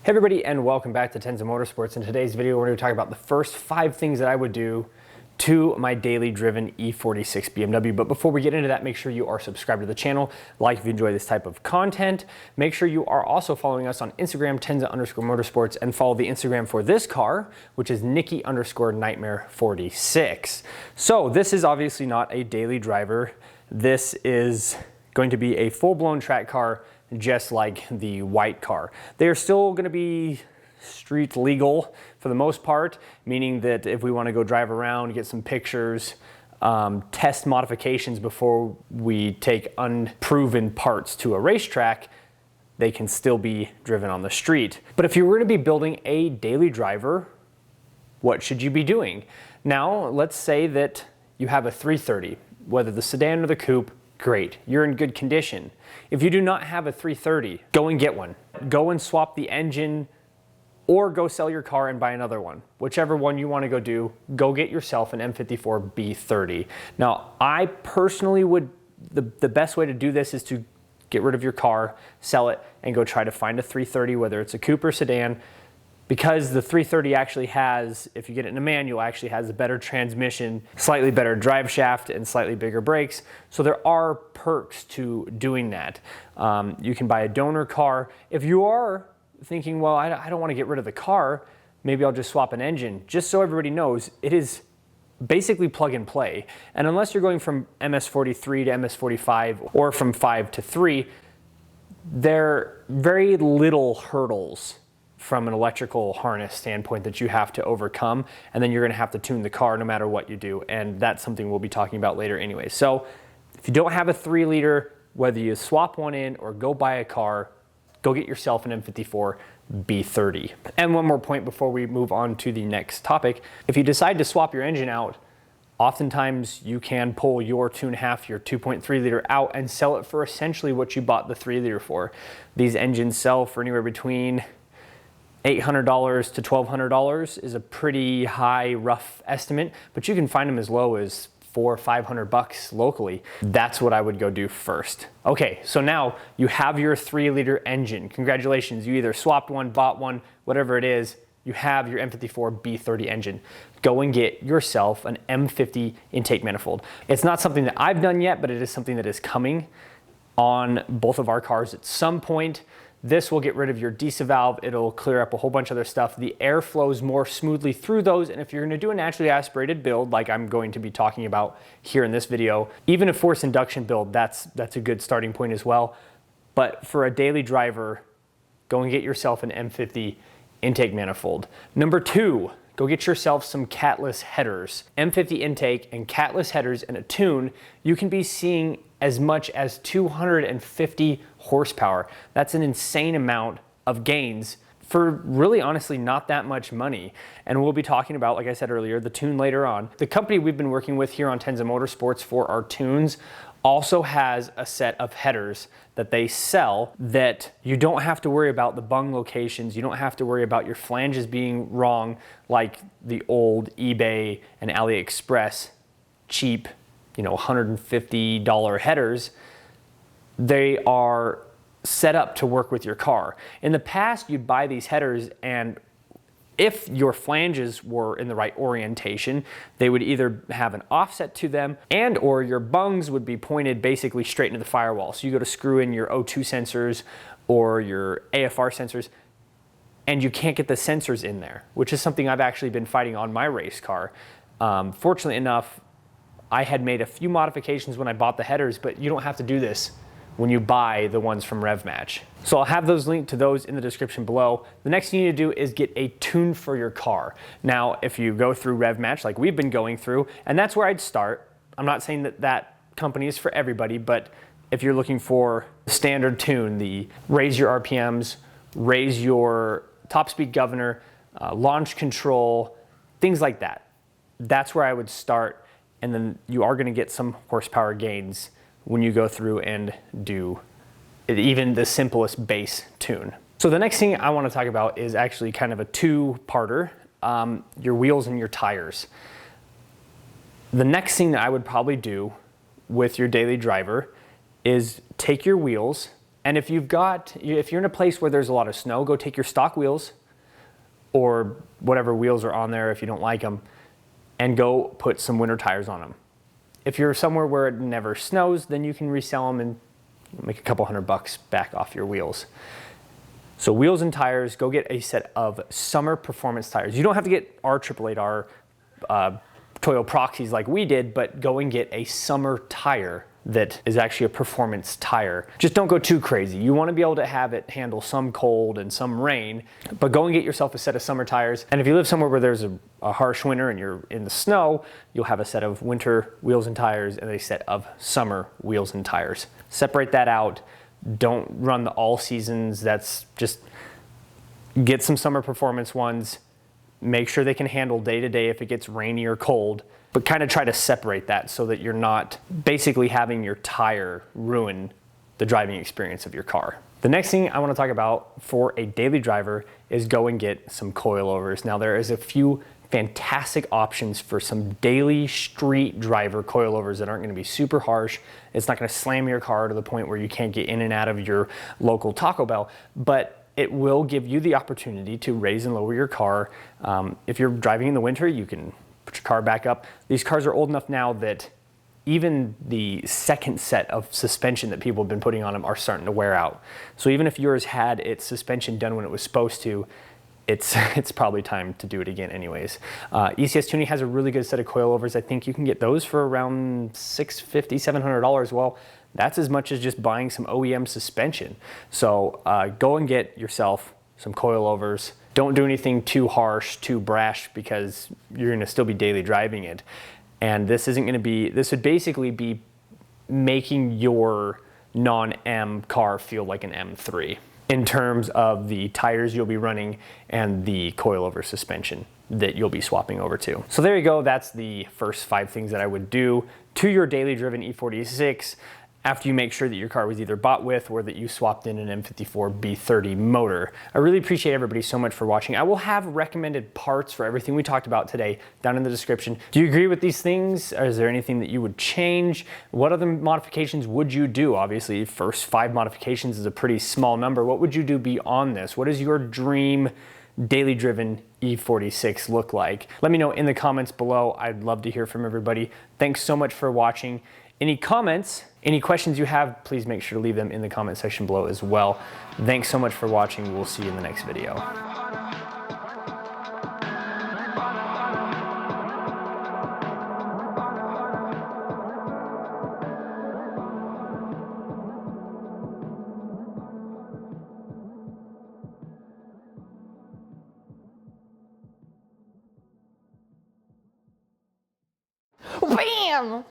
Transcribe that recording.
Hey everybody, and welcome back to Tenza Motorsports. In today's video, we're going to talk about the first 5 things that I would do to my daily driven E46 BMW. But before we get into that, make sure you are subscribed to the channel, like if you enjoy this type of content. Make sure you are also following us on Instagram, Tenza_Motorsports, and follow the Instagram for this car, which is Nikki_Nightmare46. So this is obviously not a daily driver. This is going to be a full-blown track car, just like the white car. They are still going to be street legal for the most part, meaning that if we want to go drive around, get some pictures, test modifications before we take unproven parts to a racetrack, they can still be driven on the street. But if you were to be building a daily driver, what should you be doing? Now, let's say that you have a 330, whether the sedan or the coupe. Great, you're in good condition. If you do not have a 330, go and get one. Go and swap the engine or go sell your car and buy another one. Whichever one you want to go do, go get yourself an M54 B30. Now, I personally would, the best way to do this is to get rid of your car, sell it, and go try to find a 330, whether it's a coupe or sedan, because the 330 actually has, if you get it in a manual, actually has a better transmission, slightly better drive shaft, and slightly bigger brakes. So there are perks to doing that. You can buy a donor car. If you are thinking, well, I don't want to get rid of the car, maybe I'll just swap an engine. Just so everybody knows, it is basically plug and play. And unless you're going from MS43 to MS45 or from 5 to 3, there are very little hurdles from an electrical harness standpoint that you have to overcome, and then you're going to have to tune the car no matter what you do, and that's something we'll be talking about later anyway. So if you don't have a 3-liter, whether you swap one in or go buy a car, go get yourself an M54 B30. And one more point before we move on to the next topic. If you decide to swap your engine out, oftentimes you can pull your 2.5, your 2.3 liter out and sell it for essentially what you bought the 3-liter for. These engines sell for anywhere between $800 to $1,200 is a pretty high, rough estimate, but you can find them as low as $400 or $500 locally. That's what I would go do first. Okay, so now you have your 3-liter engine. Congratulations, you either swapped one, bought one, whatever it is, you have your M54 B30 engine. Go and get yourself an M50 intake manifold. It's not something that I've done yet, but it is something that is coming on both of our cars at some point. This will get rid of your DC valve. It'll clear up a whole bunch of other stuff. The air flows more smoothly through those. And if you're going to do a naturally aspirated build, like I'm going to be talking about here in this video, even a forced induction build, that's a good starting point as well. But for a daily driver, go and get yourself an M50 intake manifold. Number 2, go get yourself some catless headers. M50 intake and catless headers and a tune, you can be seeing as much as 250 horsepower. That's an insane amount of gains for really honestly not that much money. And we'll be talking about, like I said earlier, the tune later on. The company we've been working with here on Tenza Motorsports for our tunes also has a set of headers that they sell that you don't have to worry about the bung locations. You don't have to worry about your flanges being wrong like the old eBay and AliExpress cheap, $150 headers. They are set up to work with your car. In the past, you'd buy these headers, and if your flanges were in the right orientation, they would either have an offset to them and or your bungs would be pointed basically straight into the firewall. So you go to screw in your O2 sensors or your AFR sensors, and you can't get the sensors in there, which is something I've actually been fighting on my race car. Fortunately enough, I had made a few modifications when I bought the headers, but you don't have to do this when you buy the ones from Revmatch. So I'll have those linked to those in the description below. The next thing you need to do is get a tune for your car. Now, if you go through Revmatch like we've been going through, and that's where I'd start. I'm not saying that that company is for everybody, but if you're looking for the standard tune, the raise your RPMs, raise your top speed governor, launch control, things like that, that's where I would start. And then you are going to get some horsepower gains when you go through and do even the simplest base tune. So the next thing I want to talk about is actually kind of a 2-parter, your wheels and your tires. The next thing that I would probably do with your daily driver is take your wheels And if you're in a place where there's a lot of snow, go take your stock wheels or whatever wheels are on there if you don't like them, and go put some winter tires on them. If you're somewhere where it never snows, then you can resell them and make a couple $100 back off your wheels. So wheels and tires, go get a set of summer performance tires. You don't have to get our 888R Toyo Proxies like we did, but go and get a summer tire that is actually a performance tire. Just don't go too crazy. You want to be able to have it handle some cold and some rain, but go and get yourself a set of summer tires. And if you live somewhere where there's a harsh winter and you're in the snow, you'll have a set of winter wheels and tires and a set of summer wheels and tires. Separate that out. Don't run the all seasons. That's just, get some summer performance ones. Make sure they can handle day to day if it gets rainy or cold, but kind of try to separate that so that you're not basically having your tire ruin the driving experience of your car. The next thing I want to talk about for a daily driver is go and get some coilovers. Now there is a few fantastic options for some daily street driver coilovers that aren't going to be super harsh. It's not going to slam your car to the point where you can't get in and out of your local Taco Bell, but it will give you the opportunity to raise and lower your car. If you're driving in the winter, you can put your car back up. These cars are old enough now that even the second set of suspension that people have been putting on them are starting to wear out. So even if yours had its suspension done when it was supposed to, it's probably time to do it again anyways. ECS Tuning has a really good set of coilovers. I think you can get those for around $650, $700. Well, that's as much as just buying some OEM suspension. So go and get yourself some coilovers. Don't do anything too harsh, too brash, because you're gonna still be daily driving it. And this would basically be making your non-M car feel like an M3 in terms of the tires you'll be running and the coilover suspension that you'll be swapping over to. So there you go, that's the first 5 things that I would do to your daily driven E46 after you make sure that your car was either bought with or that you swapped in an M54 B30 motor. I really appreciate everybody so much for watching. I will have recommended parts for everything we talked about today down in the description. Do you agree with these things? Is there anything that you would change? What other modifications would you do? Obviously, first 5 modifications is a pretty small number. What would you do beyond this? What is your dream daily driven E46 look like? Let me know in the comments below. I'd love to hear from everybody. Thanks so much for watching. Any comments, any questions you have, please make sure to leave them in the comment section below as well. Thanks so much for watching. We'll see you in the next video. Bam!